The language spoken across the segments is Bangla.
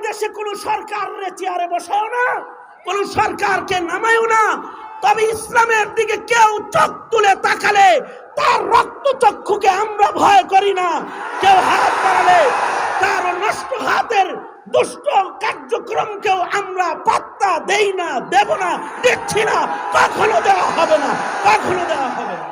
দেশে কোনো সরকারের চেয়ারে বসাও না, কোনো সরকারকে নামায়ও না, তবে ইসলামের দিকে কেউ চোখ তুলে তাকালে তার রক্ত চক্ষুকে আমরা ভয় করি না। কেউ হাত বাড়ালে তার নষ্ট হাতের দুষ্ট কার্যক্রমকেও আমরা পাত্তা দেই না, দেব না, দিচ্ছি না, কখনো দেওয়া হবে না, কখনো দেওয়া হবে না।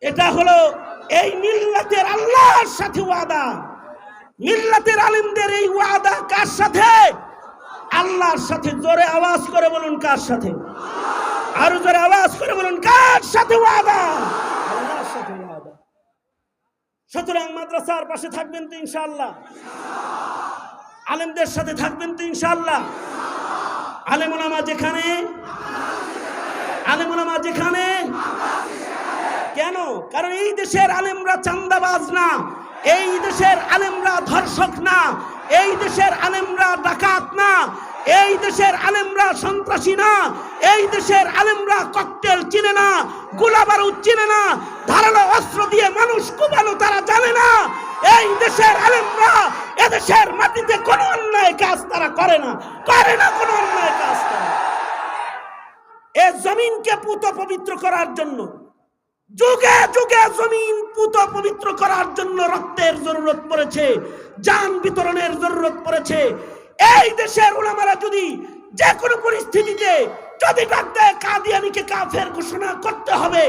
এটা হলো এই মিল্লাতের আল্লাহর সাথে ওয়াদা। মিল্লাতের আলিমদের এই ওয়াদা কার সাথে? আল্লাহর সাথে। জোরে আওয়াজ করে বলুন কার সাথে? আরো জোরে আওয়াজ করে বলুন কার সাথে ওয়াদা? আল্লাহর সাথে ওয়াদা। সুতরাং মাদ্রাসার পাশে থাকবেন তো ইনশাআল্লাহ? আলেমদের সাথে থাকবেন তো ইনশাআল্লাহ? আলেম ওলামা যেখানে, আলেম ওলামা যেখানে। কেন? কারণ এই দেশের আলেমরা চাঁদাবাজ না, এই দেশের আলেমরা ধর্ষক না, এই দেশের আলেমরা ডাকাত না, এই দেশের আলেমরা সন্ত্রাসী না, এই দেশের আলেমরা ককটেল চিনে না, গোলা বারুদ চিনে না, ধারালো অস্ত্র দিয়ে মানুষ কুবানো তারা জানে না। এই দেশের আলেমরা এদেশের মাটিতে কোনো অন্যায় কাজ তারা করে না, করে না কোনো অন্যায় কাজ তারা। এই জমিনকে পুত পবিত্র করার জন্য, যুগে যুগে জমিন পুত পবিত্র করার জন্য রক্তের জরুরত পড়েছে, জান বিতরণের জরুরত পড়েছে। এই দেশের উলামারা যদি যে কোনো পরিস্থিতিতে যদি ডাক দেয় কাদিয়ানীকে কাফের ঘোষণা করতে হবে,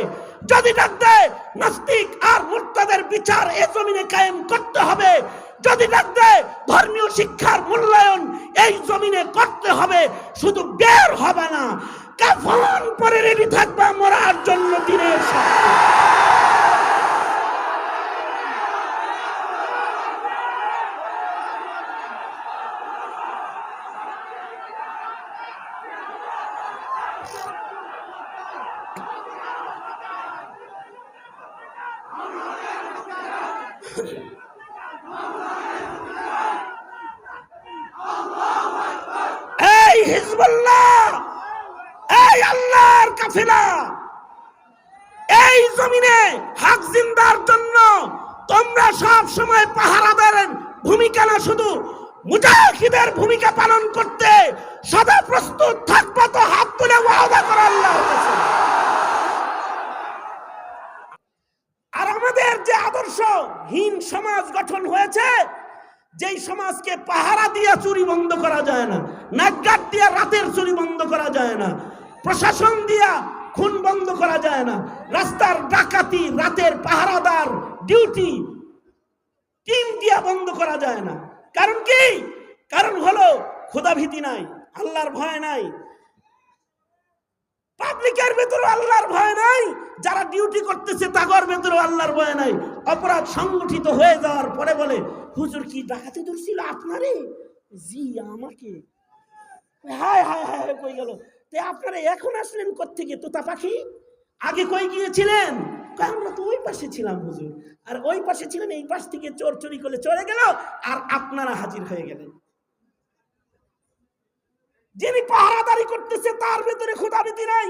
যদি ডাক দেয় নাস্তিক আর মুরতাদের বিচার এই জমিনে কায়েম করতে হবে, যদি ডাক দেয় ধর্মীয় শিক্ষার মূল্যায়ন এই জমিনে করতে হবে, শুধু বের হবে না, কাফন পরে রেডি থাকবা মরার জন্য দিনের সাথে। এই হিজবুল্লাহ, এই আল্লাহর কাফেলা, এই জমিনে হক জিন্দার জন্য তোমরা সব সময় পাহারাদারের ভূমিকা না, শুধু মুজাহিদের ভূমিকা পালন করতে সদা প্রস্তুত থাকবা তো হাত তুলে ওয়াদা করো আল্লাহর কাছে। আর আমাদের যে আদর্শহীন সমাজ গঠন হয়েছে, যেই সমাজকে পাহারা দিয়া চুরি বন্ধ করা যায় না, নাকগাট দিয়া রাতের চুরি বন্ধ করা যায় না, প্রশাসন দিয়া খুন বন্ধ করা যায় না, রাস্তার ডাকাতি, রাতের পাহারাদার ডিউটি টিম দিয়া বন্ধ করা যায় না। কারণ কি? কারণ হলো খোদা ভীতি নাই, আল্লাহর ভয় নাই, পাবলিকের ভেতরে আল্লাহর ভয় নাই, যারা ডিউটি করতেছে তাগর ভেতরে আল্লাহর ভয় নাই। অপরাধ সংগঠিত হয়ে যাওয়ার পরে বলে, হুজুর কি ডাকাতি ধরছিল আপনারে? জি আমাকে। হায় হায় হায় কই গেল? তে আপনারা এখন আসলেন কোত্থেকে? তোতা পাখি আগে কই গিয়েছিলেন? আমরা তো ওই পাশে ছিলাম হুজুর। আর ওই পাশে ছিলেন, এই পাশ থেকে চোর চুরি করে চলে গেল, আর আপনারা হাজির হয়ে গেলেন। যিনি পাহারাদারি করতেছে তার ভেতরে খোদাভীতি নাই,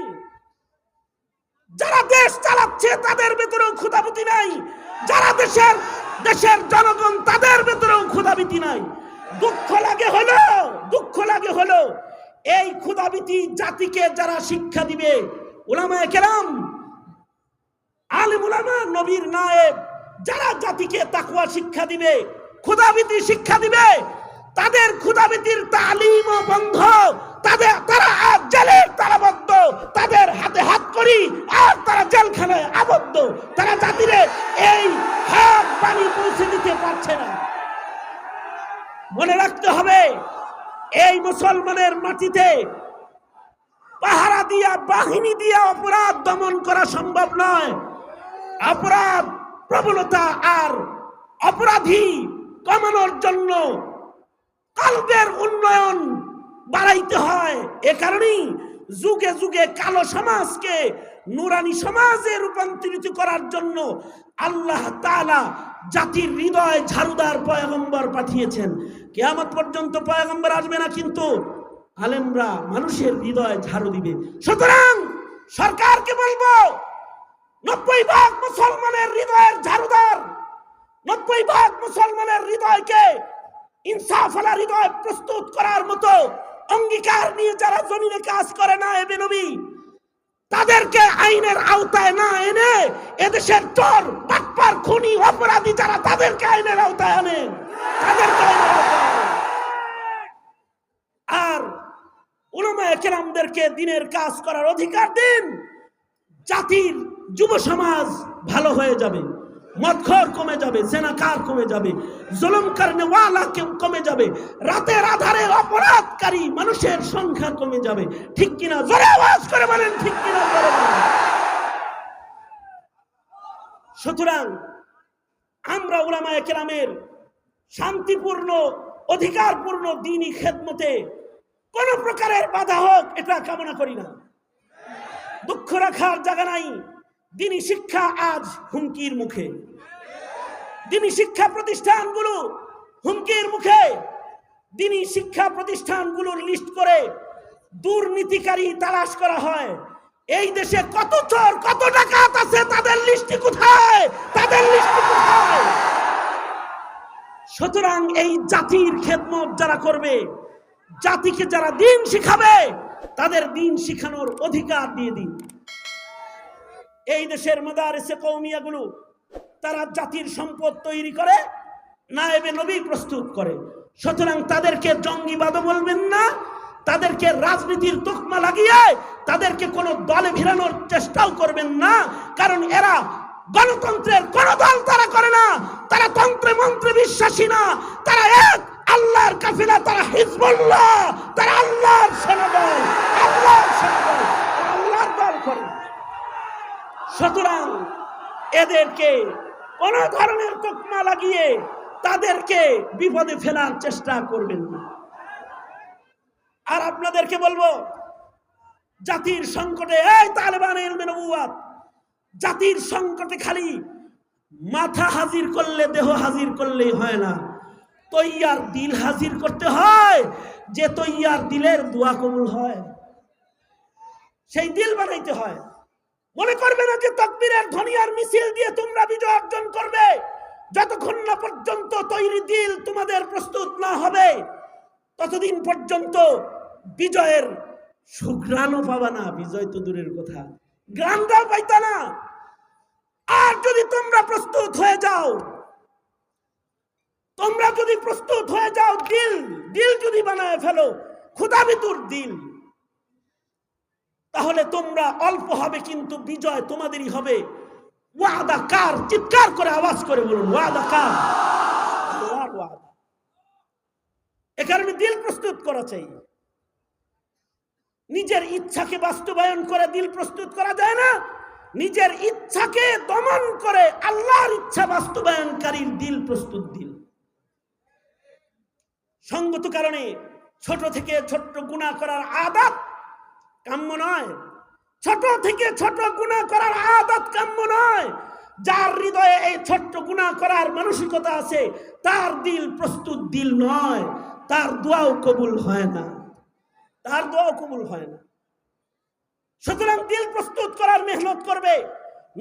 যারা দেশ চালাচ্ছে তাদের ভেতরেও খোদাভীতি নাই, যারা দেশের জনগণ তাদের ভেতরেও খোদাভীতি নাই। দুঃখ লাগে হলো এই খোদাভীতি জাতিকে যারা শিক্ষা দিবে, উলামায়ে কেরাম, আলেম উলামা, নবীর নায়েব, যারা জাতিকে তাকওয়া শিক্ষা দিবে, খোদাভীতি শিক্ষা দিবে, তাদের খোদাভীতির তালিম ও বন্ধ, তারা জেলের তালাবদ্ধ, তাদের হাতে হাত করি আর তারা জেলখানায় আবদ্ধ। তারা জাতিরে এই হাত পানি পৌঁছে দিতে পারছে না। মনে রাখতে হবে, এই মুসলমানের মাটিতে পাহারা দিয়া, বাহিনী দিয়া অপরাধ দমন করা সম্ভব নয়। অপরাধ প্রবণতা আর অপরাধী কমানোর জন্য কলবের উন্নয়ন বাড়াইতে হয়। এ কারণেই যুগে যুগে কালো সমাজকে নুরানি সমাজে রূপান্তরিত করার জন্য আল্লাহ তাআলা জাতির হৃদয় ঝাড়ুদার পয়গম্বর পাঠিয়েছেন। কিয়ামত পর্যন্ত পয়গম্বর আসবে না, কিন্তু আলেমরা মানুষের হৃদয় ঝাড়ু দিবে। সুতরাং সরকারকে বলবো, 90% মুসলমানের হৃদয়ের ঝাড়ুদার, 90% মুসলমানের হৃদয়কে ইনসাফওয়ালা হৃদয় প্রস্তুত করার মতো অঙ্গীকার নিয়ে যারা জমিনে কাজ করে না এবে নবী, তাদেরকে আইনের আওতায় না এনে এদেশের চোর বাটপার খুনি অপরাধী যারা, তাদেরকে আইনের আওতায় আনেন, তাদেরকে আইনের আওতায় আনেন। আর উলামায়ে কেরামদেরকে দিনের কাজ করার অধিকার দিন। জাতির যুব সমাজ ভালো হয়ে যাবে, মদখোর কমে যাবে, জেনাকার কমে যাবে, জুলুম করনেওয়ালা কমে যাবে, রাতের আধারে অপরাধকারী মানুষের সংখ্যা কমে যাবে। ঠিক কিনা? জোরে আওয়াজ করে বলেন ঠিক কিনা? সুতরাং আমরা উলামায়ে কেরামের শান্তিপূর্ণ অধিকারপূর্ণ দ্বীনি খেদমতে কোন প্রকারের বাধা হোক এটা কামনা করি না। দুঃখ রাখার জায়গা নাই, দ্বীনি শিক্ষা আজ হুমকির মুখে, দ্বীনি শিক্ষা প্রতিষ্ঠানগুলো হুমকির মুখে। দ্বীনি শিক্ষা প্রতিষ্ঠানগুলোর লিস্ট করে দুর্নীতিকারী তালাশ করা হয়। এই দেশে কত চোর কত ডাকাত আছে, তাদের লিস্টি কোথায়? তাদের লিস্টি কোথায়? সুতরাং এই জাতির খেদমত যারা করবে, জাতিকে যারা দ্বীন শিখাবে, তাদের দ্বীন শিখানোর অধিকার দিয়ে দিন। এই দেশের মাদারিসে কওমিয়াগুলো তারা জাতির সম্পদ তৈরি করে, নায়েবে নবী প্রস্তুত করে। সুতরাং তাদেরকে জঙ্গিবাদও বলবেন না, তাদেরকে রাজনীতির তকমা লাগিয়ে তাদেরকে কোনো দলে ভিড়ানোর চেষ্টাও করবেন না। কারণ এরা গণতন্ত্রের কোন দল তারা করে না, তারা তন্ত্রে মন্ত্রে বিশ্বাসী না, তারা এক আল্লাহর কাফিলা, তারা হিজবুল্লাহ, তারা আল্লাহর সেনাদল, আল্লাহর সেনাদল, আল্লাহর দল করে। সুতরাং এদেরকে কোন ধরনের তকমা লাগিয়ে তাদেরকে বিপদে ফেলার চেষ্টা করবেন না। আর আপনাদেরকে বলবো, জাতির সংকটে, এই তালেবান ইলমে নবুওয়াত, জাতির সংকটে খালি মাথা হাজির করলে, দেহ হাজির করলেই হয় না, তৈয়ার দিল হাজির করতে হয়। যে তৈয়ার দিলের দোয়া কবুল হয়, সেই দিল বানাইতে হয়। মনে করবে না যে তাকবীরের ধ্বনি আর মিছিল দিয়ে তোমরা বিজয় অর্জন করবে। যতক্ষণ না পর্যন্ত তৈরি দিল তোমাদের প্রস্তুত না হবে, ততদিন পর্যন্ত বিজয়ের সুঘ্রাণও পাবা না। বিজয় তো দূরের কথা, গ্রামটাও পাইতা না। আর যদি তোমরা প্রস্তুত হয়ে যাও, তোমরা যদি প্রস্তুত হয়ে যাও, দিল যদি বানায় ফেলো, ক্ষুধাবিতুর দিল, তাহলে তোমরা অল্প হবে কিন্তু বিজয় তোমাদেরই হবে। ওয়াদা কার? চিৎকার করে আওয়াজ করে বলুন, ওয়াদা কার? আল্লাহর ওয়াদা। এ কারণে দিল প্রস্তুত করা চাই। নিজের ইচ্ছাকে বাস্তবায়ন করে দিল প্রস্তুত করা যায় না, নিজের ইচ্ছাকে দমন করে আল্লাহর ইচ্ছা বাস্তবায়নকারীর দিল প্রস্তুত দিল। সঙ্গত কারণে ছোট থেকে ছোট গুনাহ করার আদত কাম্য নয়, ছোট থেকে ছোট গুনাহ করার আদত কাম্য নয়। যার হৃদয়ে এই ছোট্ট গুনাহ করার মানসিকতা আছে, তার দিল প্রস্তুত দিল নয়, তার দোয়াও কবুল হয় না, তার দোয়াও কবুল হয় না। সুতরাং দিল প্রস্তুত করার মেহনত করবে,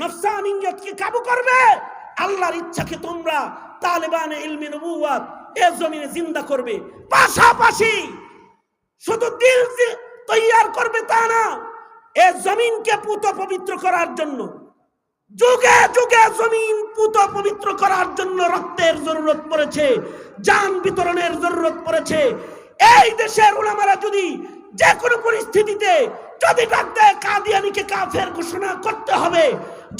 নফসানিয়তকে কাবু করবে, আল্লাহর ইচ্ছাকে তোমরা তালেবানে ইলমে নবুওয়াত এ জমিনে জিন্দা করবে। পাশাপাশি শুধু দিল তৈয়ার করবে তা না, এ জমিনকে পুত পবিত্র করার জন্য, যুগে যুগে জমিন পুত পবিত্র করার জন্য রক্তের জরুরত পড়েছে, জান বিতরণের জরুরত পড়েছে। এই দেশের উলামারা যদি যে কোনো পরিস্থিতিতে যদি ডাক দেয় কাদিয়ানীকে কাফের ঘোষণা করতে হবে,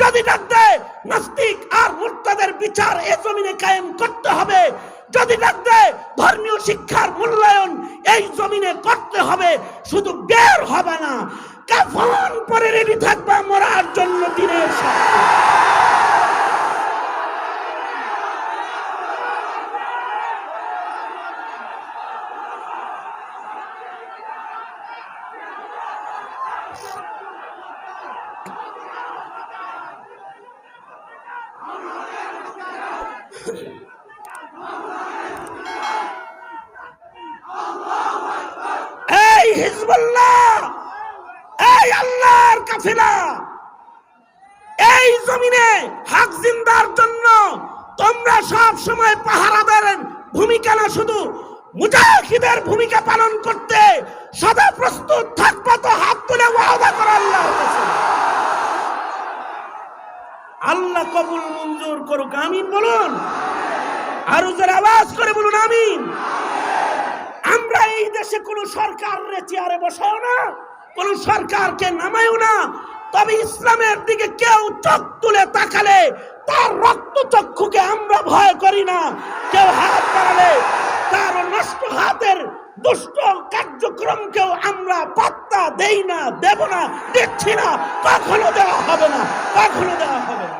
যদি ডাক দেয় নাস্তিক আর মুরতাদের বিচার এ জমিনে কায়েম করতে হবে, যদি ডাক দেয় ধর্মীয় শিক্ষার মূল্যায়ন এই জমিনে করতে হবে, শুধু বের হবে না, কাফন পরে রেডি থাকবা মরার জন্য দিনের সাথে। এই হিজবুল্লাহ, এই আল্লাহর কাফেলা, এই জমিনে হক জিন্দার জন্য তোমরা সব সময় পাহারাদারের ভূমিকা না, শুধু মুজাহিদের ভূমিকা পালন করতে সদা প্রস্তুত থাকবা। তো হাত তুলে ওয়াদা করো আল্লাহর কাছে। আল্লাহ কবুল মঞ্জুর করুক, আমিন বলুন। আরো জোরে আওয়াজ করে বলুন আমিন। আমরা এই দেশে কোন সরকারের চেয়ারে বসাও না, কোন সরকারকে নামাইও না, তবে ইসলামের দিকে কেউ চোখ তুলে তাকালে তার রক্ত চক্ষুকে আমরা ভয় করি না। কেউ হাত বাড়ালে তার নষ্ট হাতের দুষ্ট কার্যক্রমকেও আমরা পাত্তা দেই না, দেব না, দিচ্ছি না, কখনো দেওয়া হবে না, কখনো দেওয়া হবে না।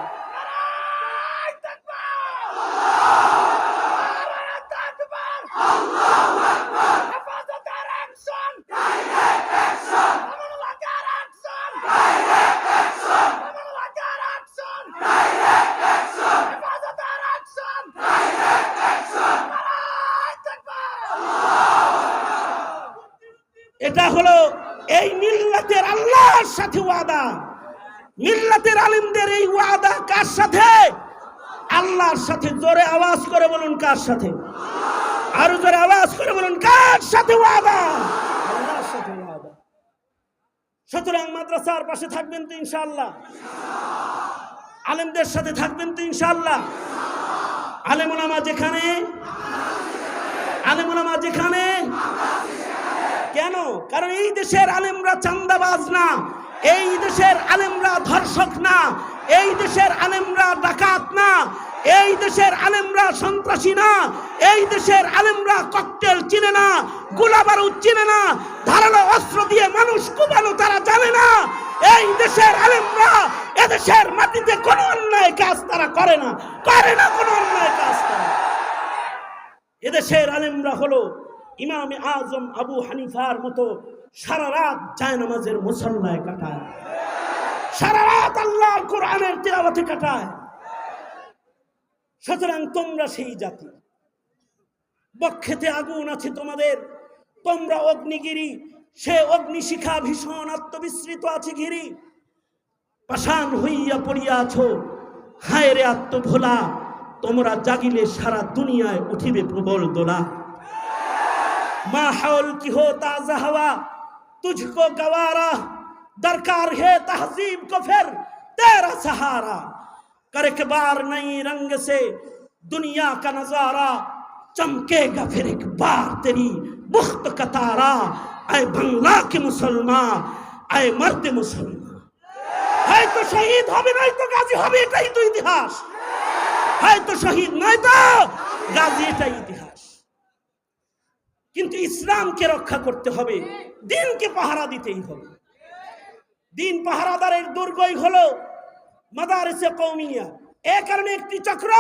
এটা হলো এই মিল্লাতের আল্লাহর সাথে ওয়াদা। মিল্লাতের আলিমদের এই ওয়াদা কার সাথে? আল্লাহর সাথে। জোরে আওয়াজ করে বলুন কার সাথে? আরো জোরে আওয়াজ করে বলুন কার সাথে ওয়াদা? আল্লাহর সাথে ওয়াদা। সুতরাং মাদ্রাসার পাশে থাকবেন তো ইনশাআল্লাহ? আলেমদের সাথে থাকবেন তো ইনশাআল্লাহ? আলেম ওলামা যেখানে, আলেম ওলামা যেখানে। কেন? কারণ এই দেশের আলেমরা চান্দাবাজ না, এই দেশের আলেমরা ধর্ষক না, এই দেশের আলেমরা ডাকাত না, এই দেশের আলেমরা সন্ত্রাসী না, এই দেশের আলেমরা ককটেল চিনে না, গোলা বারুদ চিনে না, ধারালো অস্ত্র দিয়ে মানুষ কুবানো তারা জানে না। এই দেশের আলেমরা এদেশের মাটিতে কোনো অন্যায় কাজ তারা করে না, করে না কোনো অন্যায় কাজ তারা। এদেশের আলেমরা হলো ইমামে আজম আবু হানিফার মতো সারা রাত জায়নামাজের মুসল্লায় কাটায়, সারা রাত আল্লাহর কোরআনের তিলাওয়াতে কাটায়। সুতরাং তোমরা সেই জাতি, বক্ষেতে আগুন আছে তোমাদের, তোমরা অগ্নিগিরি, সে অগ্নিশিখা ভীষণ আত্মবিস্মৃত আছে ঘিরি। পাষাণ হইয়া পড়িয়া আছো, হায় রে আত্মভোলা, তোমরা জাগিলে সারা দুনিয়ায় উঠিবে প্রবল দোলা। माहौल की हो ताज़ा हवा, तुझको गवारा, दरकार है तहजीब को फिर तेरा सहारा। कर एक बार नई रंग से दुनिया का नजारा, चमकेगा फिर एक बार तेरी बुख्त का तारा। ऐ बंगला के मुसलमान, ऐ मर्द मुसलमान, है तो शहीद হবে নয়তো গাজী হবে, এটাই তো ইতিহাস। है तो শহীদ নয়তো গাজী, এটাই ইতিহাস। কিন্তু ইসলামকে রক্ষা করতে হবে, দ্বীনকে পাহারা দিতেই হবে। দ্বীন পাহারাদারের দুর্গই হলো মাদারিসে কওমিয়া। এ কারণে একটি চক্র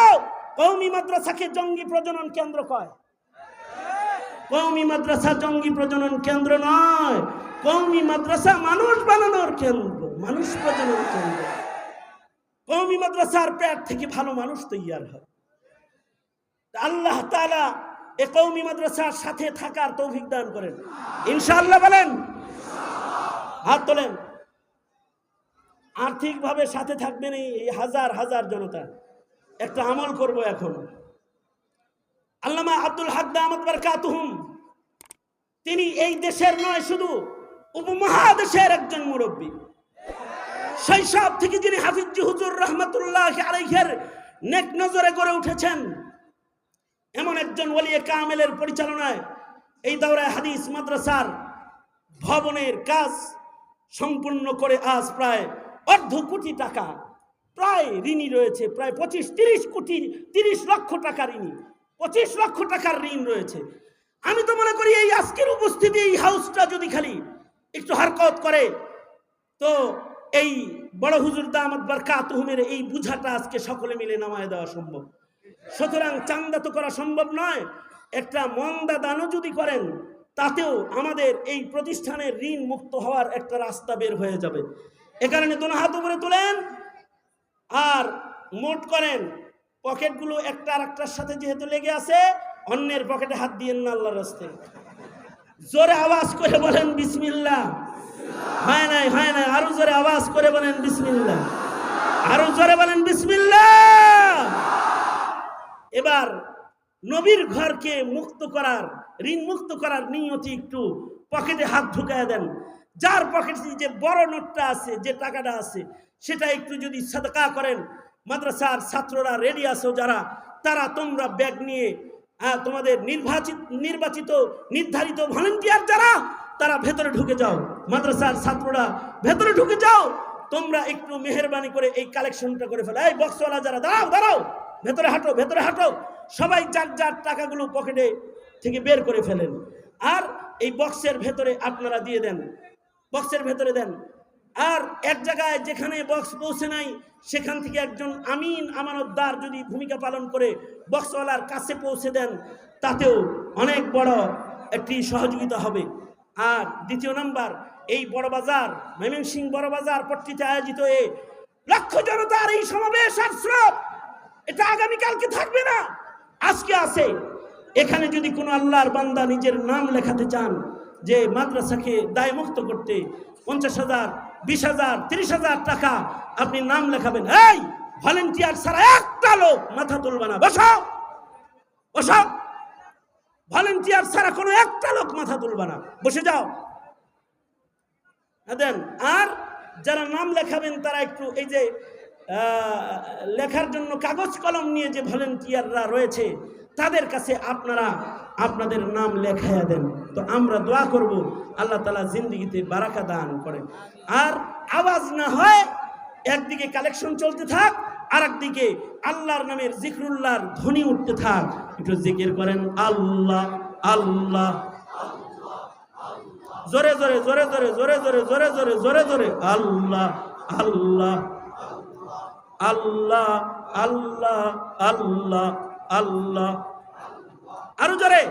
কওমি মাদ্রাসাকে জঙ্গি প্রজনন কেন্দ্র কয়। কওমি মাদ্রাসা জঙ্গি প্রজনন কেন্দ্র নয়, কওমি মাদ্রাসা মানুষ বানানোর কেন্দ্র, মানুষ প্রজনন কেন্দ্র। কওমি মাদ্রাসার পেট থেকে ভালো মানুষ তৈরি হয়। আল্লাহ তাআলা এই কওমি মাদ্রাসার সাথে থাকার তৌফিক দান করেন ইনশাআল্লাহ। বলেন, হাত তোলেন। আর্থিকভাবে সাথে থাকবেন এই হাজার হাজার জনতা। একটা আমল করব এখন। আল্লামা আব্দুল হক দামাত বারকাতুহুম, তিনি এই দেশের নয় শুধু উপমহাদেশের একজন মুরব্বী। শৈশব থেকে যিনি হাফিজ হুজুর রহমতুল্লাহ আলাইহির নেক নজরে গড়ে উঠেছেন, এমন একজন ওলিয়ে কামেলের পরিচালনায় এই দাওরায়ে হাদিস মাদ্রাসার ভবনের কাজ সম্পূর্ণ করে আজ প্রায় অর্ধ কোটি টাকা প্রায় ঋণী রয়েছে, প্রায় 30 লক্ষ টাকা ঋণী, 25 লক্ষ টাকার ঋণ রয়েছে। আমি তো মনে করি এই আজকের উপস্থিতি এই হাউসটা যদি খালি একটু হরকত করে, তো এই বড় হুজুর দামাত বারকাতুহুমের এই বুঝাটা আজকে সকলে মিলে নামায় দেওয়া সম্ভব। সুতরাং চান্দা তো করা সম্ভব নয়, একটা মন্দা দানও যদি করেন তাতেও আমাদের এই প্রতিষ্ঠানের ঋণ মুক্ত হওয়ার একটা রাস্তা বের হয়ে যাবে। এ কারণে দোনো হাত উপরে তোলেন আর মোট করেন পকেটগুলো একটা আর একটার সাথে যেহেতু লেগে আছে, অন্যের পকেটে হাত দিয়েন না আল্লাহর রাস্তায়। জোরে আওয়াজ করে বলেন বিসমিল্লাহ। হয় নাই, আরো জোরে আওয়াজ করে বলেন বিসমিল্লাহ, আরো জোরে বলেন বিসমিল্লাহ। এবার নবীর ঘরকে মুক্ত করার, ঋণ মুক্ত করার নিয়তে একটু পকেটে হাত ঢুকায় দেন। যার পকেটে যে বড় নোটটা আছে, যে টাকাটা আছে, সেটা একটু যদি সাদকা করেন। মাদ্রাসার ছাত্ররা রেডি আছো যারা, তারা তোমরা ব্যাগ নিয়ে তোমাদের নির্বাচিত নির্ধারিত ভলেন্টিয়ার যারা, তারা ভেতরে ঢুকে যাও। মাদ্রাসার ছাত্ররা ভেতরে ঢুকে যাও। তোমরা একটু মেহেরবানি করে এই কালেকশনটা করে ফেলো। এই বক্সওয়ালা যারা, দাঁড়াও, ভেতরে হাঁটো। সবাই যার যার টাকাগুলো পকেটে থেকে বের করে ফেলেন, আর এই বক্সের ভেতরে আপনারা দিয়ে দেন, বক্সের ভেতরে দেন। আর এক জায়গায় যেখানে বক্স পৌঁছে নাই, সেখান থেকে একজন আমিন আমানতদার যদি ভূমিকা পালন করে বক্সওয়ালার কাছে পৌঁছে দেন, তাতেও অনেক বড় একটি সহযোগিতা হবে। আর দ্বিতীয় নাম্বার, এই বড় বাজার, ময়মনসিংহ বড় বাজার পট্টিতে আয়োজিত এই লক্ষ জনতার এই সমাবেশ আর স্রোত, এটা আগামীকালকে থাকবে না, আজকে আছে। এখানে যদি কোনো আল্লাহর বান্দা নিজের নাম লেখাতে চান, যে মাদ্রাসাকে দায়মুক্ত করতে 50,000, 20,000, 30,000 টাকা আপনি নাম লেখাবেন। এই ভলেন্টিয়ার ছাড়া একটা লোক মাথা তুলবে না। বসো। ভলেন্টিয়ার ছাড়া কোনো একটা লোক মাথা তুলবে না, বসে যাও। দেন। আর যারা নাম লেখাবেন তারা একটু এই যে লেখার জন্য কাগজ কলম নিয়ে যে ভলেন্টিয়াররা রয়েছে, তাদের কাছে আপনারা আপনাদের নাম লেখাইয়া দেন। তো আমরা দোয়া করব আল্লাহ তাআলা জিন্দেগিতে বারাকা দান করেন। আর আওয়াজ না হয়, একদিকে কালেকশন চলতে থাক, আর একদিকে আল্লাহর নামের জিকরুল্লাহর ধ্বনি উঠতে থাক। একটু জিকির করেন আল্লাহ আল্লাহ, জোরে জোরে আল্লাহ আল্লাহ আল্লাহ আল্লাহ আল্লাহ আল্লাহ, আরো জোরে।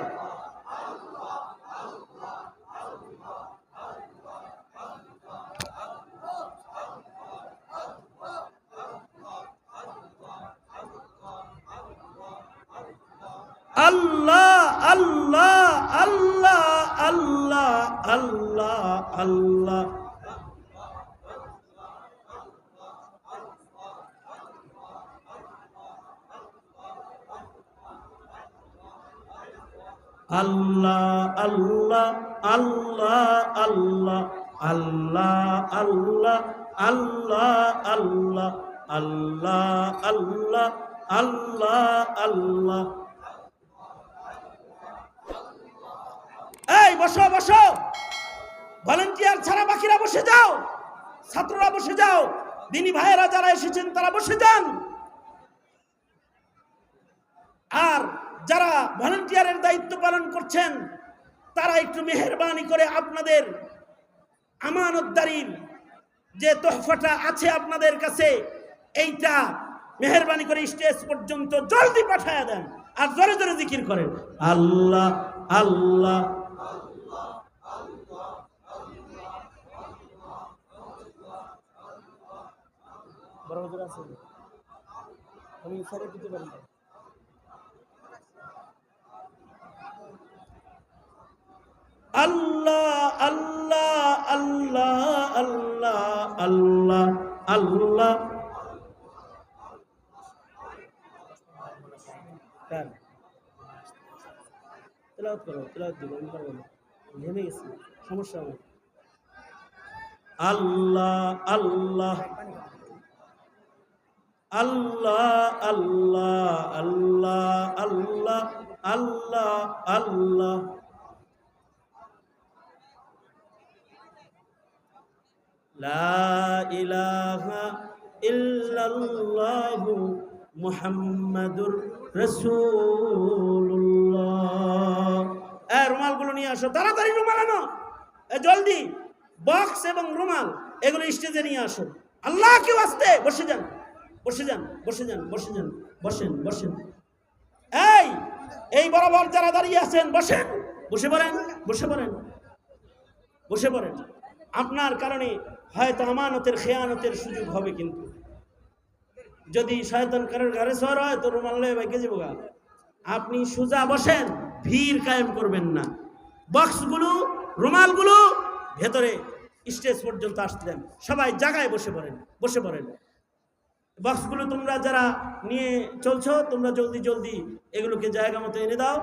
আল্লাহ আল্লাহ আল্লাহ আল্লাহ আল্লাহ আল্লাহ, আল্লাহ আল্লাহ আল্লাহ আল্লাহ আল্লাহ আল্লাহ আল্লাহ আল্লাহ আল্লাহ আল্লাহ আল্লাহ আল্লাহ। এই বসো, ভলেন্টিয়ার ছাড়া বাকিরা বসে যাও, ছাত্ররা বসে যাও, দিনী ভাইয়েরা যারা এসেছেন তারা বসে যান। আর যারা ভলেন্টিয়ারের দায়িত্ব পালন করছেন, তারা একটু মেহেরবানি করে আপনাদের আমানতদারির যে তোহফাটা আছে আপনাদের কাছে, এইটা মেহেরবানি করে স্টেজ পর্যন্ত জলদি পাঠায়া দেন। আর জোরে জোরে জিকির করেন আল্লাহ আল্লাহ। বড় হুজুর আছে, আমি স্যারে দিতে পারি। আল্লাহ আল্লাহ আল্লাহ আল্লাহ আল্লাহ আল্লাহ। তেলাওয়াত করো, তেলাওয়াত দিব, আমি পারবো না, ঘেমে গেছি, সমস্যা হবে। আল্লাহ আল্লাহ আল্লাহ আল্লাহ আল্লাহ আল্লাহ আল্লাহ আল্লাহ। লা ইলাহা ইল্লাল্লাহু মুহাম্মাদুর রাসূলুল্লাহ। এই রুমালগুলো নিয়ে আসো, তাড়াতাড়ি রুমাল আনো, জলদি। বক্স এবং রুমাল এগুলো স্টেজে নিয়ে আসো। আল্লাহ কি ওয়াস্তে বসে যান, বসে যান, বসে যান, বসে যান, বসেন বসেন। এই বরাবর যারা দাঁড়িয়ে আছেন বসেন, বসে পড়েন, বসে পড়েন, বসে পড়েন। আপনার কারণে হয়তো আমানতের খেয়ানতের সুযোগ হবে, কিন্তু যদি শয়তান কারোর ঘরে সর হয় তো রুমাল লয়ে বাইকে যাবো গা। আপনি সোজা বসেন, ভিড় কায়েম করবেন না। বক্সগুলো রুমালগুলো ভেতরে স্টেজ পর্যন্ত আসতে দেন, সবাই জায়গায় বসে পড়েন। বক্সগুলো তোমরা যারা নিয়ে চলছো তোমরা জলদি জলদি এগুলোকে জায়গা মতো এনে দাও।